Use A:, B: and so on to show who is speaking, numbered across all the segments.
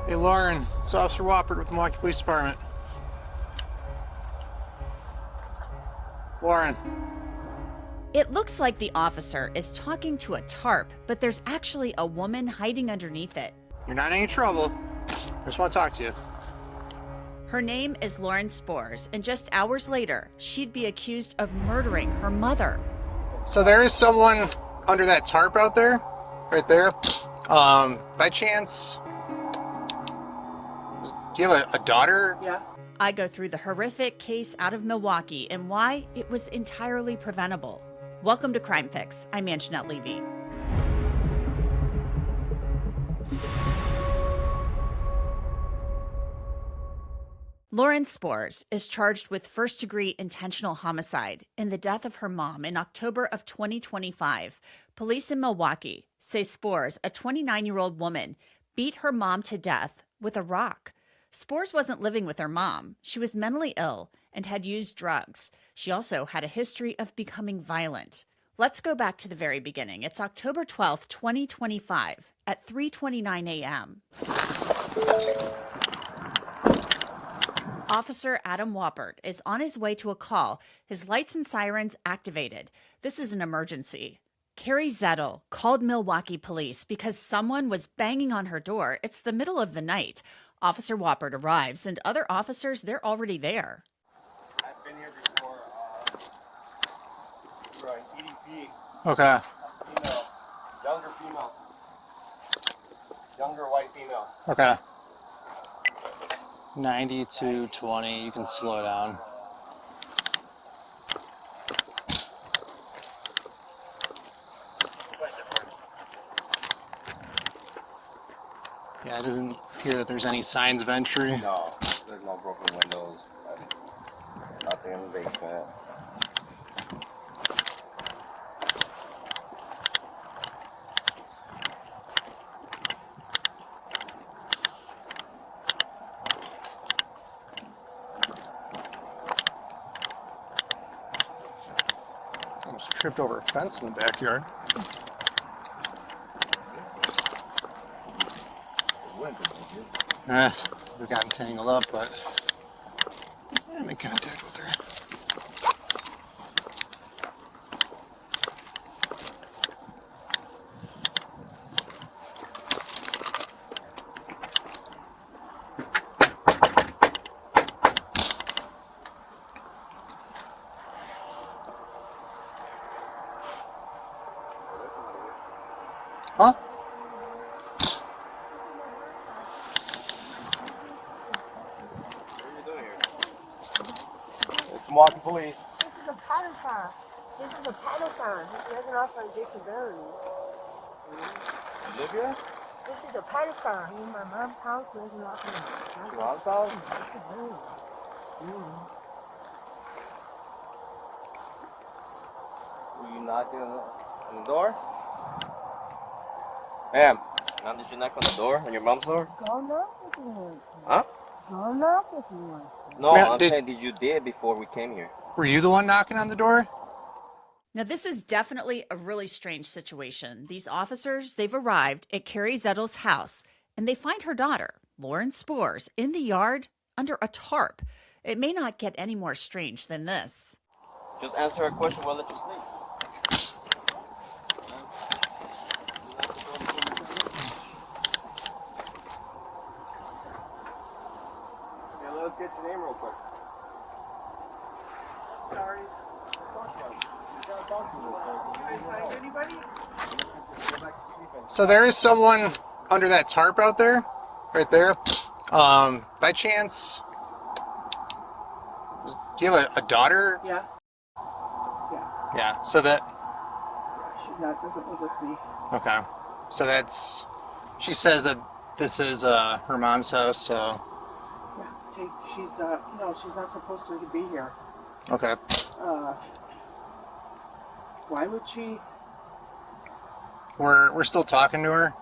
A: Hey Lauren, it's Officer Woppert with the Milwaukee Police Department. Lauren.
B: It looks like the officer is talking to a tarp, but there's actually a woman hiding underneath it.
A: You're not in any trouble. I just want to talk to you.
B: Her name is Lauren Spors, and just hours later, she'd be accused of murdering her mother.
A: So there is someone under that tarp out there, right there. By chance, do you have a daughter?
C: Yeah.
B: I go through the horrific case out of Milwaukee and why it was entirely preventable. Welcome to Crime Fix. I'm Angenette Levy. Lauren Spors is charged with first-degree intentional homicide in the death of her mom in October of 2025. Police in Milwaukee say Spors, a 29-year-old woman, beat her mom to death with a rock. Spors wasn't living with her mom. She was mentally ill and had used drugs. She also had a history of becoming violent. Let's go back to the very beginning. It's October 12th, 2025 at 3:29 a.m. Officer Adam Woppert is on his way to a call. His lights and sirens activated. This is an emergency. Carrie Zettl called Milwaukee Police because someone was banging on her door. It's the middle of the night. Officer Woppert arrives, and other officers, they're already there.
D: I've been here before for an EDP.
A: Okay.
D: Female. Younger female. Younger white female.
A: Okay. 90 to 20. You can slow down. Yeah, it doesn't appear that there's any signs of entry.
D: No, there's no broken windows. Nothing in the basement.
A: Almost tripped over a fence in the backyard. We've gotten tangled up, but I'm in contact with her. Huh?
D: Milwaukee Police.
C: This is a pedophile. This is a pedophile. He's living off on disability.
D: Live here?
C: This is a pedophile. He's in my mom's house living off on
D: Your mom's house?
C: disability.
D: Were you knocking on the door? Ma'am, did you knock on the door? On your mom's door?
C: Go knock with me.
D: Huh?
C: Go knock with me.
D: No,
A: Ma'am,
D: I'm saying did you did before we came here?
A: Were you the one knocking on the door?
B: Now, this is definitely a really strange situation. These officers, they've arrived at Carrie Zettl's house, and they find her daughter, Lauren Spors, in the yard under a tarp. It may not get any more strange than this.
D: Just answer a question, we'll let you sleep. Okay, let's get your name real quick.
C: Sorry. Anybody?
A: So there is someone under that tarp out there, right there. By chance, do you have a daughter?
C: Yeah.
A: Yeah. So that.
C: Doesn't live with me.
A: Okay. So that's. She says that this is her mom's house. So.
C: Yeah. She's not supposed to be here.
A: Okay.
C: Why would she?
A: We're still talking to her.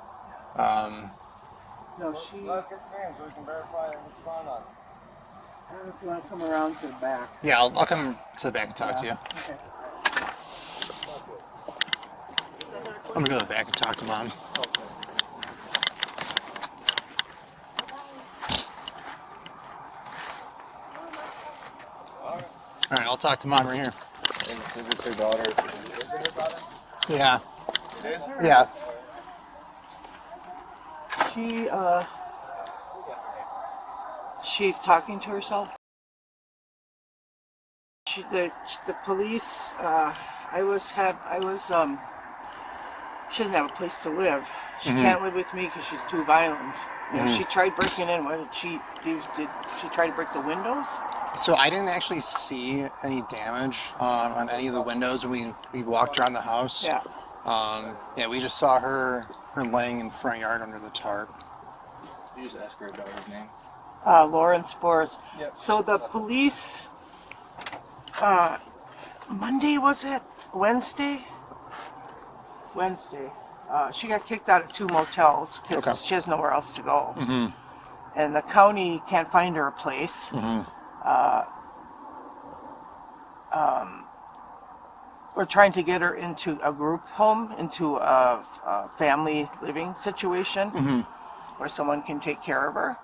C: No, she.
D: Let's get your name so we can verify what's going on.
C: I don't know if you want to come around to the back.
A: Yeah, I'll come to the back and talk to you.
C: Okay.
A: I'm gonna go to the back and talk to Mom. I'll talk to mom right here.
D: And this is her daughter. Is it her daughter?
A: Yeah.
D: It is?
A: Yeah.
E: She's talking to herself. The police. She doesn't have a place to live. She can't live with me because she's too violent. You know, she tried breaking in. What did she do? Did she try to break the windows?
A: So I didn't actually see any damage on any of the windows when we walked around the house.
E: Yeah.
A: Yeah, we just saw her laying in the front yard under the tarp.
D: You just ask her daughter's name.
E: Lauren Spors.
D: Yep.
E: So the police. Monday was it? Wednesday. She got kicked out of 2 motels because she has nowhere else to go. And the county can't find her a place. We're trying to get her into a group home, into a family living situation where someone can take care of her.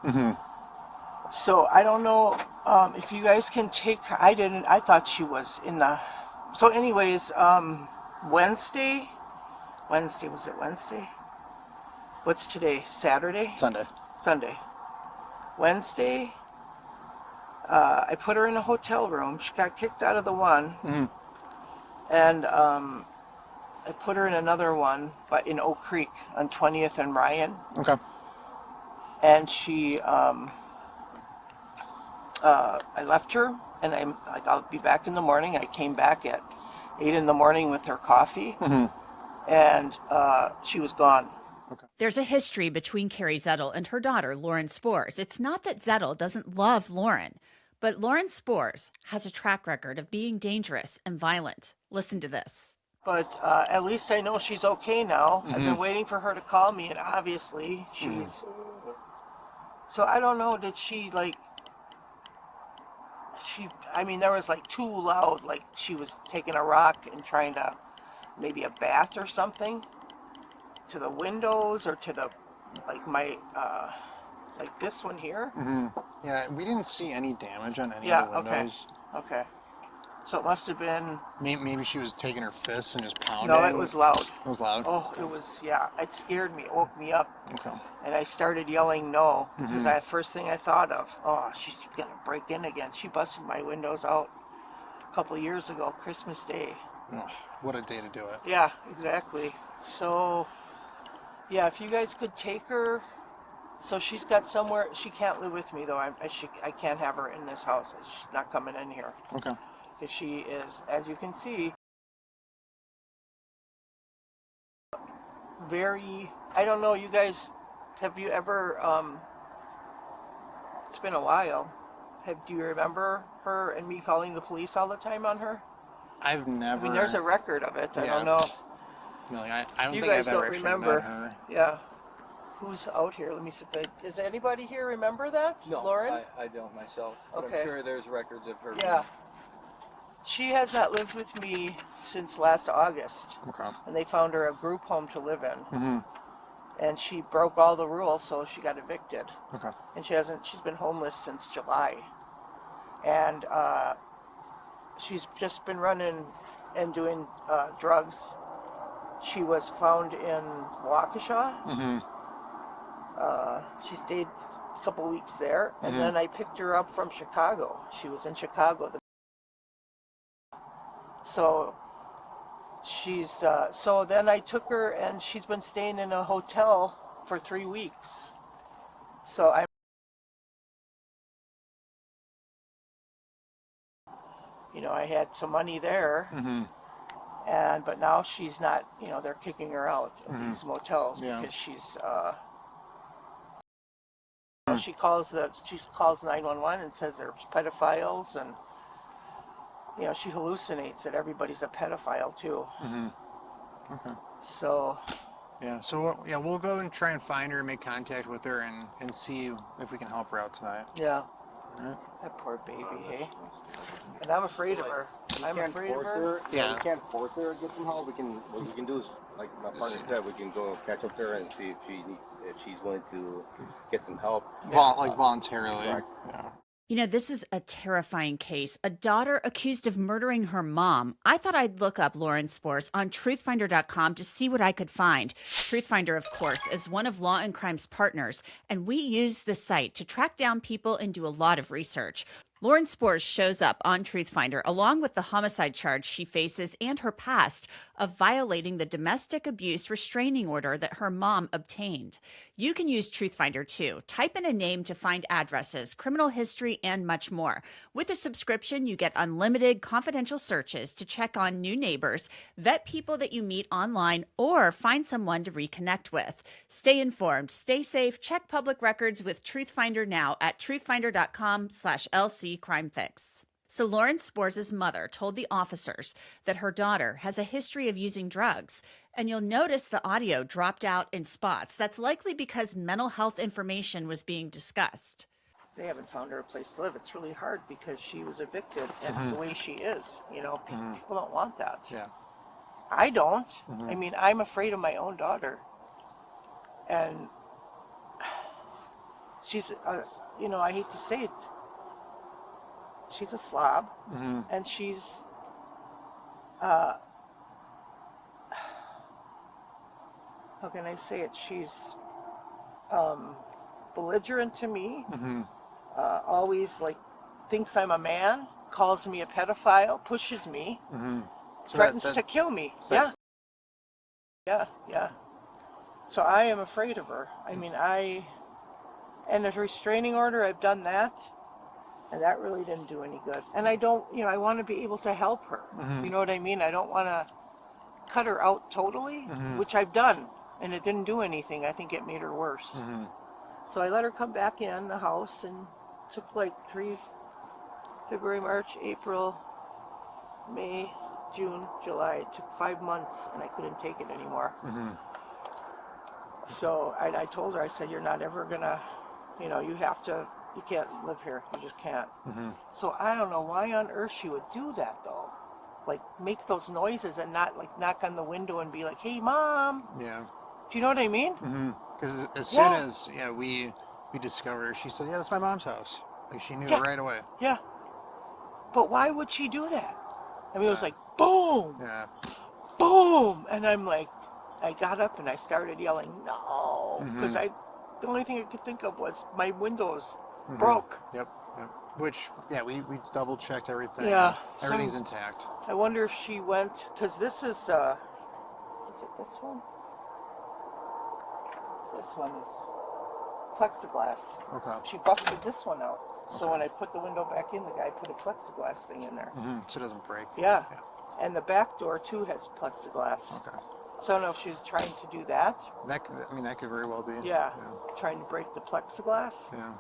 E: So I don't know if you guys can take. I thought she was in the. So anyways, Wednesday. Was it Wednesday? What's today? Saturday?
A: Sunday.
E: Wednesday, I put her in a hotel room. She got kicked out of the one. And I put her in another one, but in Oak Creek on 20th and Ryan.
A: Okay.
E: And she, I left her, and I'm like, I'll be back in the morning. I came back at 8 in the morning with her coffee. And she was gone.
B: There's a history between Carrie Zettl and her daughter, Lauren Spors. It's not that Zettl doesn't love Lauren, but Lauren Spors has a track record of being dangerous and violent. Listen to this.
E: But at least I know she's okay now. I've been waiting for her to call me, and obviously she's... So I don't know, did she, like... I mean, there was, like, too loud, like she was taking a rock and trying to... maybe a bat or something to the windows or to the, like my, like this one here.
A: Yeah, we didn't see any damage on any of the windows.
E: Okay. So it must have been.
A: Maybe she was taking her fists and just pounding.
E: No, it was loud.
A: It was loud?
E: Oh, it was, yeah. It scared me. It woke me up.
A: Okay.
E: And I started yelling no, because that first thing I thought of, oh, she's going to break in again. She busted my windows out a couple years ago, Christmas Day.
A: Oh, what a day to do it.
E: Yeah, exactly. So, yeah, if you guys could take her, so she's got somewhere, she can't live with me though, I can't have her in this house, she's not coming in here.
A: Okay.
E: Because she is, as you can see, very, I don't know, you guys, have you ever, it's been a while, do you remember her and me calling the police all the time on her?
A: I've never...
E: I mean, there's a record of it. I
A: Yeah.
E: don't know.
A: No, I don't
E: You
A: think
E: guys
A: I've ever
E: don't
A: actually
E: remember.
A: met her.
E: Yeah. Who's out here? Let me see. Does anybody here remember that?
F: No,
E: Lauren?
F: I don't myself. But
E: Okay.
F: I'm sure there's records of her.
E: Yeah. She has not lived with me since last August.
A: Okay.
E: And they found her a group home to live in. And she broke all the rules, so she got evicted.
A: Okay.
E: And she's been homeless since July. And she's just been running and doing drugs. She was found in Waukesha. She stayed a couple weeks there, and then I picked her up from Chicago. She was in Chicago. So she's so then I took her, and she's been staying in a hotel for 3 weeks. So I had some money there, but now she's not. They're kicking her out of these motels because she's. She calls 911 and says there's pedophiles, and she hallucinates that everybody's a pedophile too.
A: Okay.
E: So.
A: Yeah. So we'll go and try and find her, make contact with her, and see if we can help her out tonight.
E: Yeah.
A: Alright.
E: That poor baby, hey? And I'm afraid of her. I'm afraid of her.
A: Yeah.
D: We can't force her to get some help. What we can do is, like my partner said, we can go catch up to her and see if she's willing to get some help.
A: Voluntarily.
D: Correct.
A: Yeah.
B: You know, this is a terrifying case. A daughter accused of murdering her mom. I thought I'd look up Lauren Spors on truthfinder.com to see what I could find. Truthfinder, of course, is one of Law&Crime's partners, and we use the site to track down people and do a lot of research. Lauren Spors shows up on Truthfinder along with the homicide charge she faces and her past of violating the domestic abuse restraining order that her mom obtained. You can use Truthfinder too. Type in a name to find addresses, criminal history, and much more. With a subscription, you get unlimited confidential searches to check on new neighbors, vet people that you meet online, or find someone to reconnect with. Stay informed, stay safe, check public records with Truthfinder now at truthfinder.com/LC Crime Fix. So Lauren Spors' mother told the officers that her daughter has a history of using drugs, and you'll notice the audio dropped out in spots. That's likely because mental health information was being discussed.
E: They haven't found her a place to live. It's really hard because she was evicted and the way she is, you know, people don't want that.
A: Yeah.
E: I don't. I mean, I'm afraid of my own daughter. And she's, you know, I hate to say it, she's a slob, and she's, how can I say it? She's belligerent to me, always like thinks I'm a man, calls me a pedophile, pushes me, threatens to kill me.
A: So
E: Yeah. So I am afraid of her. I mean, and a restraining order, I've done that. And that really didn't do any good. And I don't, you know, I want to be able to help her. You know what I mean? I don't want to cut her out totally, which I've done. And it didn't do anything. I think it made her worse. So I let her come back in the house and took like February, March, April, May, June, July. It took 5 months and I couldn't take it anymore. So I told her, I said, you're not ever going to, you know, you can't live here. You just can't. So I don't know why on earth she would do that though. Like make those noises and not like knock on the window and be like, hey mom.
A: Yeah.
E: Do you know what I mean?
A: Because as soon as we discovered her, she said, yeah, that's my mom's house. Like she knew it right away.
E: Yeah. But why would she do that? I mean, it was like boom,
A: Yeah.
E: boom. And I'm like, I got up and I started yelling, no. Because the only thing I could think of was my windows broke.
A: Yep. Which, yeah, we double checked everything.
E: Yeah.
A: Everything's intact.
E: I wonder if she went, because this is it this one? This one is plexiglass.
A: Okay.
E: She busted this one out. So when I put the window back in, the guy put a plexiglass thing in there.
A: So it doesn't break.
E: Yeah. And the back door too has plexiglass.
A: Okay.
E: So I don't know if she was trying to do that.
A: That could very well be.
E: Yeah. Trying to break the plexiglass.
A: Yeah.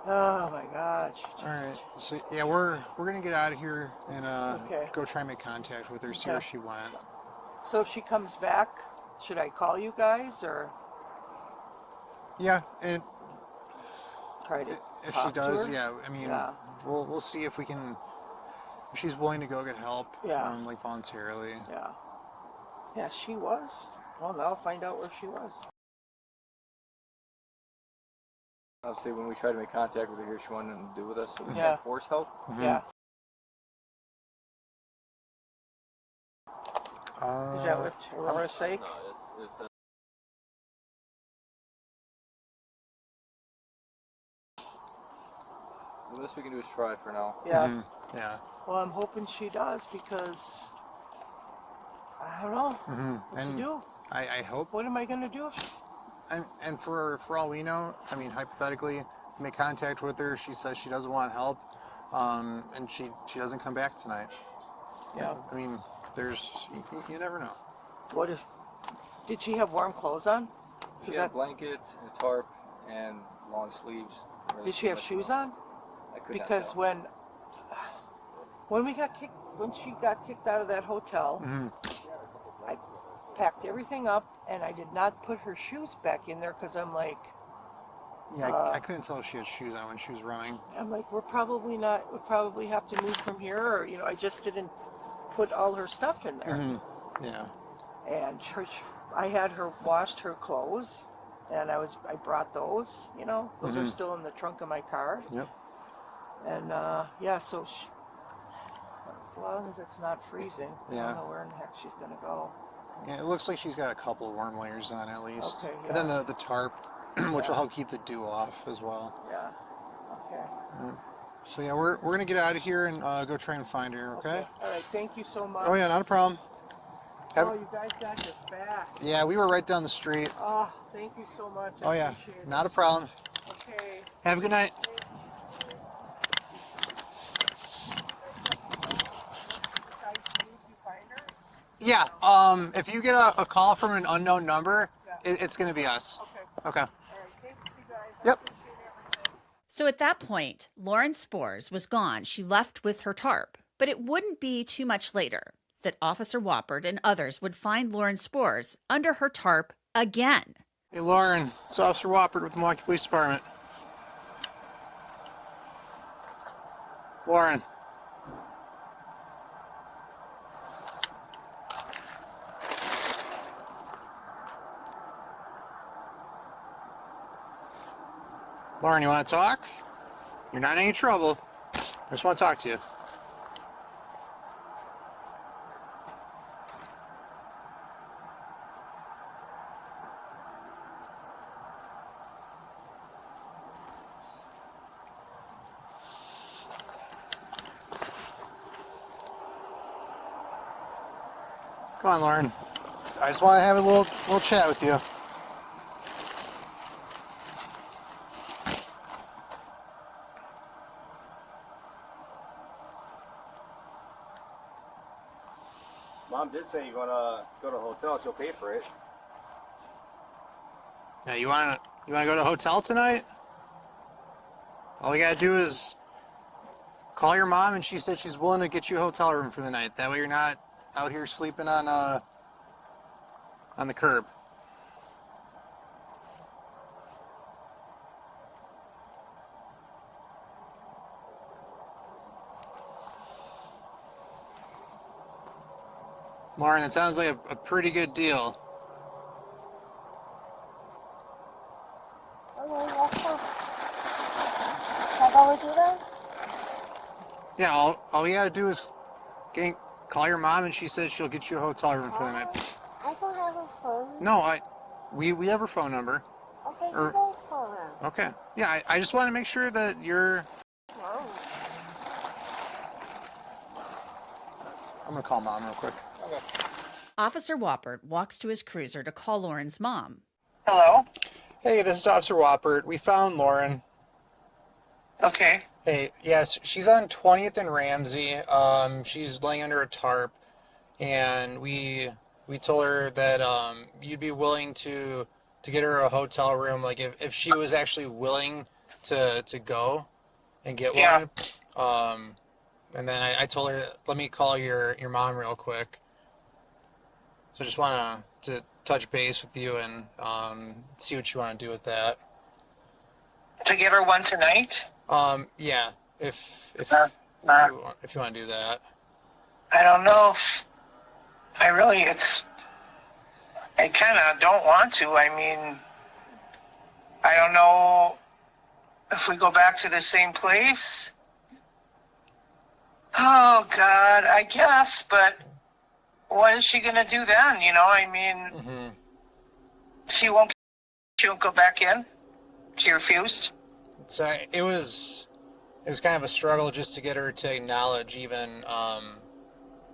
E: Oh my God. She just,
A: All right. So yeah, we're gonna get out of here and
E: Okay.
A: go try and make contact with her, see where she went.
E: So if she comes back, should I call you guys or
A: Yeah, and
E: try to
A: if
E: talk
A: she does,
E: to her?
A: yeah, I mean,
E: Yeah.
A: we'll see if we can. If she's willing to go get help,
E: Yeah.
A: like voluntarily.
E: Yeah. Yeah, she was. Well, now I'll find out where she was.
F: Obviously, when we tried to make contact with her here, she wanted nothing to do with us, so we
E: Yeah.
F: had force help.
E: Yeah. Is that what Aurora's sake?
F: It's the best we can do is try for now.
E: Yeah.
A: Yeah.
E: Well, I'm hoping she does because I don't know what to
A: And
E: do.
A: I hope,
E: What am I going to do?
A: and for all we know, I mean, hypothetically, make contact with her. She says she doesn't want help, and she doesn't come back tonight.
E: Yeah.
A: I mean, you never know.
E: What if? Did she have warm clothes on?
F: She
E: Is
F: had a
E: that-
F: blanket, a tarp, and long sleeves.
E: Did she have shoes on?
F: I could not
E: Because
F: tell.
E: when she got kicked out of that hotel, I packed everything up and I did not put her shoes back in there because I'm like,
A: Yeah, I couldn't tell if she had shoes on when she was running.
E: we'll probably have to move from here, or I just didn't put all her stuff in there.
A: Yeah.
E: And I had her washed her clothes, and I brought those. Those are still in the trunk of my car.
A: Yep.
E: And yeah, so as long as it's not freezing, I
A: Yeah.
E: don't know where in the heck she's gonna go.
A: Yeah, it looks like she's got a couple of warm layers on at least.
E: Okay,
A: And then
E: yeah.
A: the tarp, which will help keep the dew off as well.
E: Yeah. Okay.
A: So yeah, we're gonna get out of here and go try and find her. Okay?
E: All right. Thank you so much.
A: Oh yeah, not a problem.
E: Oh, you guys got your back.
A: Yeah, we were right down the street.
E: Oh, thank you so much. I
A: Oh yeah,
E: appreciate
A: not a
E: it.
A: problem.
E: Okay.
A: Have a good night.
E: Guys, did you find her?
A: Yeah. If you get a call from an unknown number, it's gonna be us.
E: Okay.
A: Okay.
E: All right. Thanks, you guys. I
A: Yep.
E: appreciate everything.
B: So at that point, Lauren Spors was gone. She left with her tarp. But it wouldn't be too much later that Officer Woppert and others would find Lauren Spors under her tarp again.
A: Hey Lauren, it's Officer Woppert with the Milwaukee Police Department. Lauren. Lauren, you want to talk? You're not in any trouble. I just want to talk to you. Come on, Lauren. I just want to have a little chat with you.
D: Mom did say you're gonna go to a hotel. She'll pay for it.
A: Yeah, you wanna go to a hotel tonight? All we gotta do is call your mom, and she said she's willing to get you a hotel room for the night. That way you're not out here sleeping on the curb. Lauren, that sounds like a pretty good deal.
C: Okay, that's fine. How about we do this?
A: Yeah, all you gotta do is call your mom, and she said she'll get you a hotel room for the night.
C: I don't have a phone.
A: No, we have her phone number.
C: Okay, you
A: Or-
C: guys call her.
A: Okay. Yeah, I just want to make sure that you're.
C: What's wrong?
A: I'm gonna call mom real quick.
B: Officer Woppert walks to his cruiser to call Lauren's mom.
E: Hello.
A: Hey, this is Officer Woppert. We found Lauren.
E: Okay.
A: Hey, yes, she's on 20th and Ramsey. She's laying under a tarp, and we told her that you'd be willing to get her a hotel room, like if she was actually willing to go and get
E: Yeah.
A: one. And then I told her, let me call your mom real quick. So just want to touch base with you and see what you want to do with that.
E: To get her one tonight?
A: Yeah, if you want to do that.
E: I don't know if I kind of don't want to. I mean, I don't know if we go back to the same place. Oh, God, I guess, but what is she going to do then? You know, I mean, she won't go back in. She refused.
A: So it was kind of a struggle just to get her to acknowledge even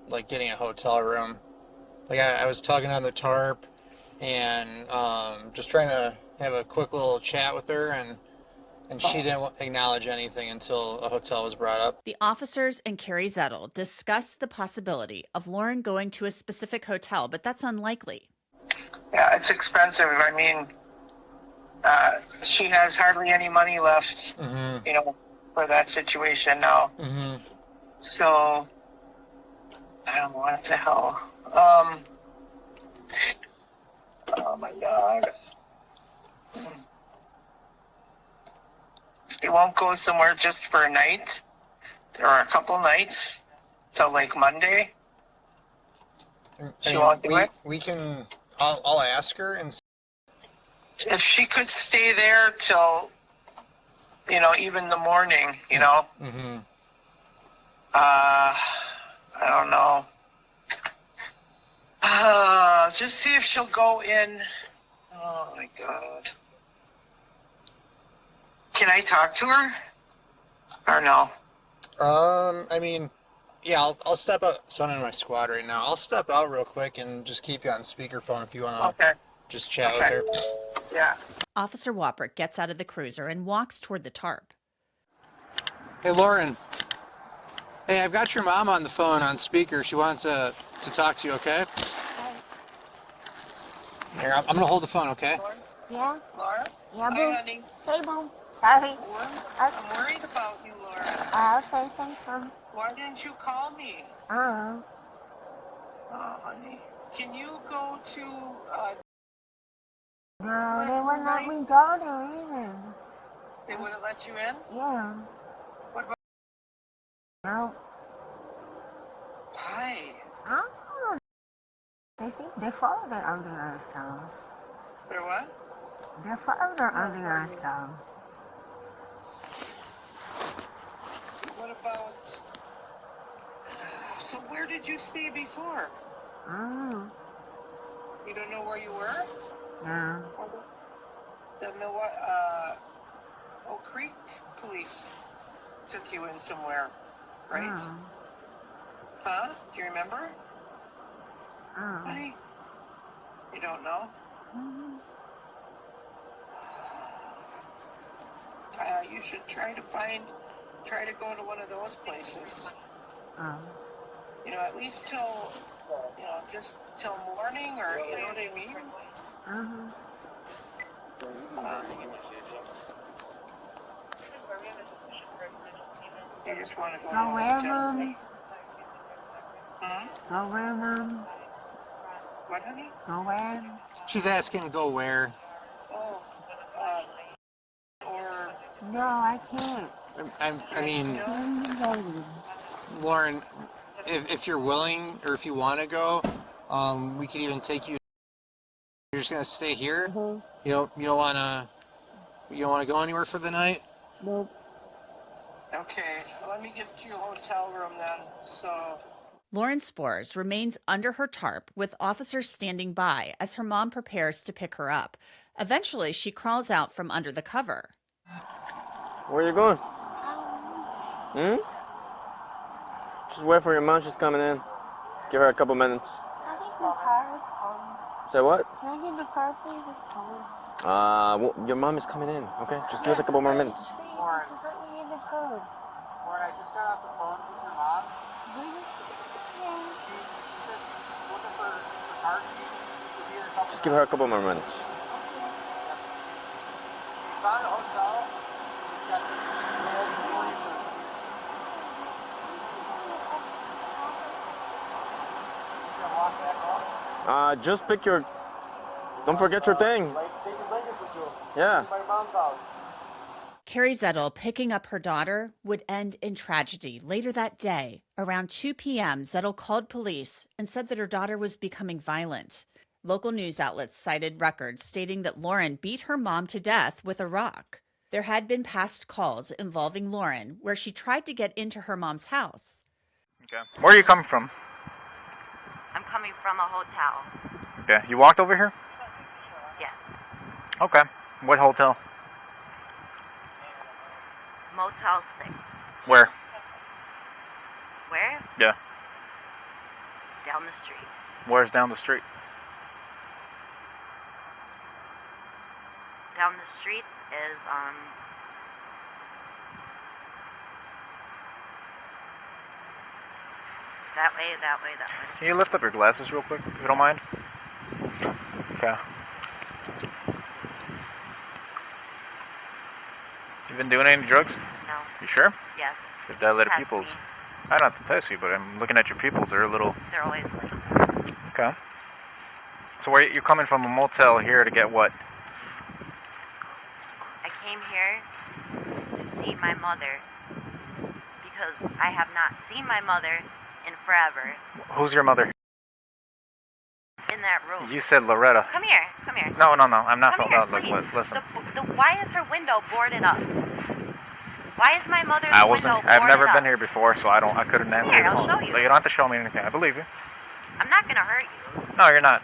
A: like getting a hotel room. Like I was tugging on the tarp and just trying to have a quick little chat with her, and she didn't acknowledge anything until a hotel was brought up.
B: The officers and Carrie Zettl discussed the possibility of Lauren going to a specific hotel, but that's unlikely.
E: Yeah, it's expensive. I mean, she has hardly any money left, you know, for that situation now. So, I don't know what the hell. Oh my God. You won't go somewhere just for a night or a couple nights till like Monday? She won't do it?
A: We can. I'll ask her and.
E: If she could stay there till
G: you know, even the morning, you know.
A: Mm-hmm.
G: I don't know. Just see if she'll go in. Oh my God. Can I talk to her? Or no?
A: I mean, yeah, I'll step out. So I'm in my squad right now. I'll step out real quick and just keep you on speakerphone if you want to
G: Okay.
A: just chat
G: Okay.
A: with her.
G: Yeah.
B: Officer Waprick gets out of the cruiser and walks toward the tarp.
A: Hey, Lauren. Hey, I've got your mom on the phone on speaker. She wants to talk to you, okay? Here, I'm going to hold the phone, okay?
C: Yeah?
G: Laura?
C: Yeah,
G: Hi,
C: boo.
G: honey.
C: Hey, boo. Sorry.
G: I'm worried about you, Laura.
C: Okay, thanks, son.
G: Why didn't you call me?
C: Uh-huh.
G: Oh, honey. Can you go to,
C: No, they wouldn't let me go there either.
G: they wouldn't let you in?
C: Yeah.
G: What about,
C: No.
G: hi.
C: I don't know. They think they're farther under ourselves.
G: Or what?
C: They're farther under ourselves.
G: What about, so where did you stay before?
C: Mm.
G: You don't know where you were?
C: Yeah.
G: The Oak Creek Police took you in somewhere, right?
C: Oh.
G: Huh? Do you remember?
C: Oh.
G: Honey? You don't know?
C: Mm-hmm.
G: You should try to go to one of those places.
C: Oh.
G: You know, at least till, you know, just till morning, or, you know what I mean?
C: Uh-huh.
G: You just want to go to
C: Go
G: a
C: where,
G: hotel.
C: Mom?
G: Huh?
C: Go where, Mom?
G: What, honey?
C: Go where?
A: She's asking go where.
G: Oh, or,
C: No, I can't.
A: I mean,
C: Baby.
A: Lauren, if you're willing or if you want to go, we could even take you. You're just gonna stay here.
C: Mm-hmm.
A: You don't wanna go anywhere for the night.
C: Nope.
G: okay, let me get you a hotel room then, so...
B: Lauren Spors remains under her tarp with officers standing by as her mom prepares to pick her up. Eventually, she crawls out from under the cover.
F: Where you going? Just wait for your mom. She's coming in. Give her a couple minutes.
C: Can I get in the car? It's cold.
F: Say what?
C: Can I get in the car, please? It's cold.
F: Your mom is coming in. Okay, just give us a couple more minutes.
C: Please, just let me get in the car.
A: Lauren, I just got off the phone with your mom.
C: Where is she? Yeah.
A: She said she's looking for car keys. She'll be here in a couple
F: Just give her a couple more minutes.
A: She found a hotel. It's got some Milwaukee Police. So she's gonna walk back home.
F: Just pick your... Don't forget your thing.
A: Take your blankets with you.
F: Yeah.
A: My mom's house.
B: Carrie Zettl picking up her daughter would end in tragedy. Later that day, around 2 p.m., Zettl called police and said that her daughter was becoming violent. Local news outlets cited records stating that Lauren beat her mom to death with a rock. There had been past calls involving Lauren where she tried to get into her mom's house.
H: Okay. Where are you coming from?
I: I'm coming from a hotel.
H: Okay. You walked over here?
I: Yes.
H: Okay. What hotel?
I: Motel 6.
H: Where?
I: Where?
H: Yeah.
I: Down the street.
H: Where's down the street?
I: Down the street is, that way, that way, that way.
H: Can you lift up your glasses real quick, if you don't mind? Okay. You been doing any drugs?
I: No.
H: You sure?
I: Yes.
H: Your dilated
I: Test
H: pupils.
I: me.
H: I don't have to test you, but I'm looking at your pupils. They're a little...
I: They're always like,
H: Okay. So where you're coming from a motel here to get what?
I: I came here to see my mother because I have not seen my mother in forever.
H: Who's your mother?
I: In that room.
H: You said Loretta.
I: Come here, come here.
H: No, I'm not.
I: Come here,
H: Listen.
I: please. Why is her window boarded up? Why is my mother's
H: I wasn't.
I: window
H: I've never
I: boarded
H: been
I: up?
H: here before, so I couldn't answer
I: Here,
H: your
I: I'll
H: phone.
I: show you.
H: So you don't have to show me anything. I believe you.
I: I'm not gonna hurt you.
H: No, you're not.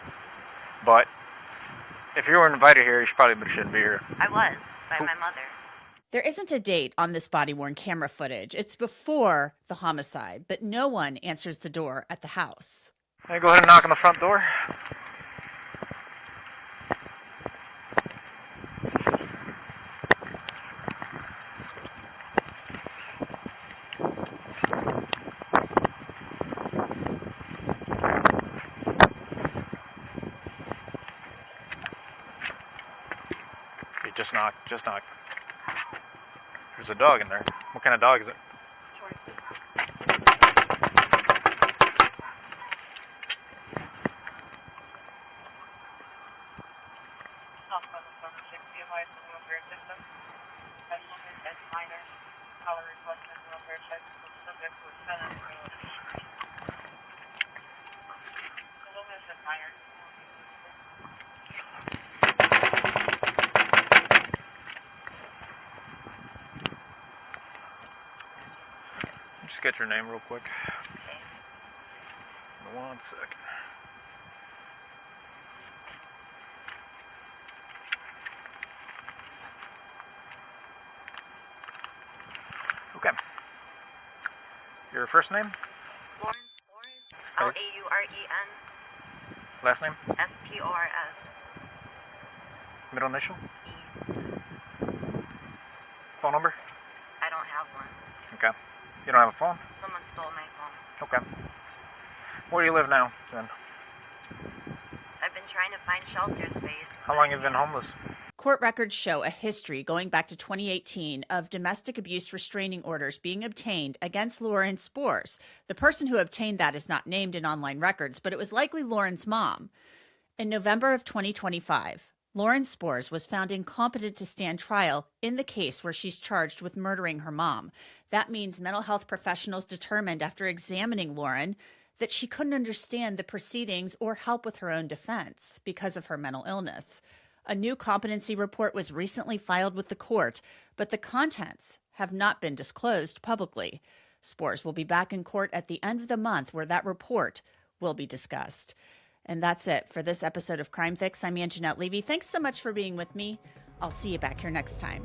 H: But if you were invited here, you probably shouldn't be here.
I: I was, by my mother.
B: There isn't a date on this body-worn camera footage. It's before the homicide, but no one answers the door at the house.
H: Hey, go ahead and knock on the front door. Hey, just knock. Just knock. There's a dog in there. What kind of dog is it? Just get your name real quick. One second. Okay. Your first name?
I: Lauren Spors. L-A-U-R-E-N.
H: Last name?
I: S-P-O-R-S.
H: Middle initial?
I: E.
H: Phone number?
I: I don't have one.
H: Okay. You don't have a phone?
I: Someone stole my phone.
H: Okay. Where do you live now, then?
I: I've been trying to find shelter space.
H: How long have you been homeless?
B: Court records show a history going back to 2018 of domestic abuse restraining orders being obtained against Lauren Spors. The person who obtained that is not named in online records, but it was likely Lauren's mom. In November of 2025, Lauren Spors was found incompetent to stand trial in the case where she's charged with murdering her mom. That means mental health professionals determined after examining Lauren that she couldn't understand the proceedings or help with her own defense because of her mental illness. A new competency report was recently filed with the court, but the contents have not been disclosed publicly. Spors will be back in court at the end of the month where that report will be discussed. And that's it for this episode of Crime Fix. I'm Angenette Levy. Thanks so much for being with me. I'll see you back here next time.